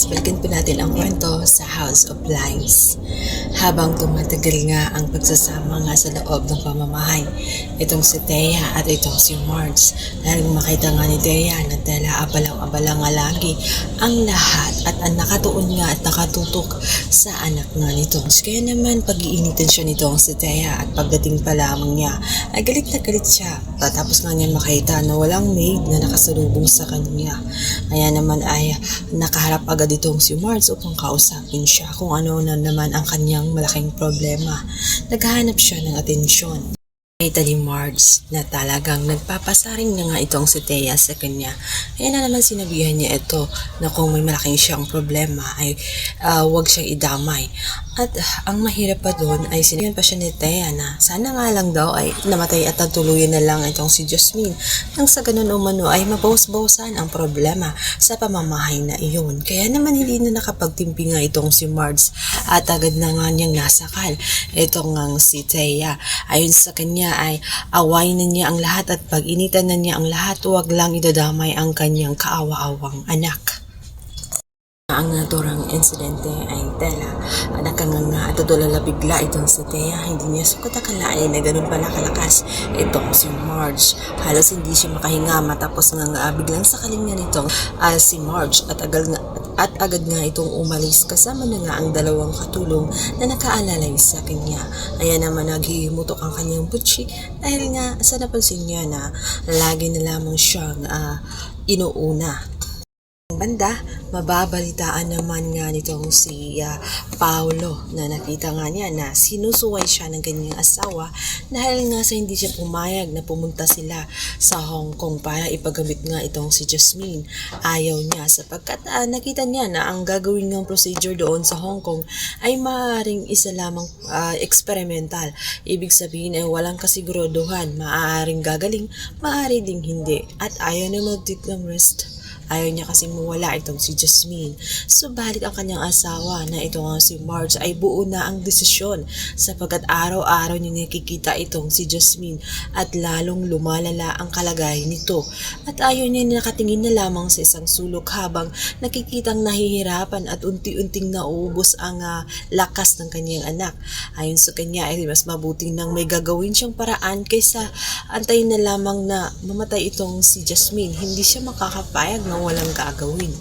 balikan po natin ang kwento sa House of Lies. Habang tumatagal nga ang pagsasama nga sa loob ng pamamahay, itong si Thea at itong si Marge, dahil makita nga ni Thea na tela abalang-abala nga lagi ang lahat at ang nakatuon nga at nakatutok sa anak nga nito. Kaya naman pag-iinitan siya nitong si Thea at pagdating pa lamang niya ay galit na galit siya. Tapos nga niya makita na walang maid na nakasalubong sa kanya. Kaya naman ay nakaharap agad itong si Marge upang kausapin siya kung ano na naman ang kanyang malaking problema. Naghahanap siya ng atensyon. Nakita ni Marge na talagang nagpapasaring na nga itong si Thea sa kanya. Kaya na naman sinabihan niya ito na kung may malaking siyang problema ay huwag siyang idamay. At ang mahirap pa doon ay sinabihan pa siya ni Thea na sana nga lang daw ay namatay at natuluyan na lang itong si Jasmine. Nang sa ganun umano ay mabawas-bawasan ang problema sa pamamahay na iyon. Kaya naman hindi na nakapagtimpi nga itong si Marge at agad na nga niyang nasakal itong nga si Thea. Ayon sa kanya ay away na niya ang lahat at pag-initan na niya ang lahat, huwag lang idadamay ang kanyang kaawa-awang anak. Ang naturang insidente ay tela nakanganga at tulala bigla itong si Thea. Hindi niya sukat akalain na ganun pala kalakas itong si Marge. Halos hindi siya makahinga matapos nga biglang sakaling nga nitong si Marge at agad nga itong umalis kasama na nga ang dalawang katulong na nakaalalay sa kanya. Kaya naman naghihimutok ang kanyang butsi dahil nga sa napansin niya na lagi na lamang siyang inuuna. Banda, mababalitaan naman nga nitong si Paolo na nakita nga niya na sinusuway siya ng kanyang asawa dahil nga sa hindi siya pumayag na pumunta sila sa Hong Kong para ipagamit nga itong si Jasmine. Ayaw niya sapagkat nakita niya na ang gagawin ng procedure doon sa Hong Kong ay maaaring isa lamang experimental. Ibig sabihin ay walang kasiguraduhan, maaaring gagaling, maaari ding hindi at ayaw na mag-take ng rest. Ayaw niya kasi mawala itong si Jasmine. Subalit ang kanyang asawa na itong si Marge ay buo na ang desisyon sapagkat araw-araw niya nakikita itong si Jasmine at lalong lumalala ang kalagayan nito. At ayaw niya nakatingin na lamang sa isang sulok habang nakikitang nahihirapan at unti-unting nauubos ang lakas ng kanyang anak. Ayon sa kanya ay mas mabuting nang may gagawin siyang paraan kaysa antayin na lamang na mamatay itong si Jasmine. Hindi siya makakapayag na walang gagawin.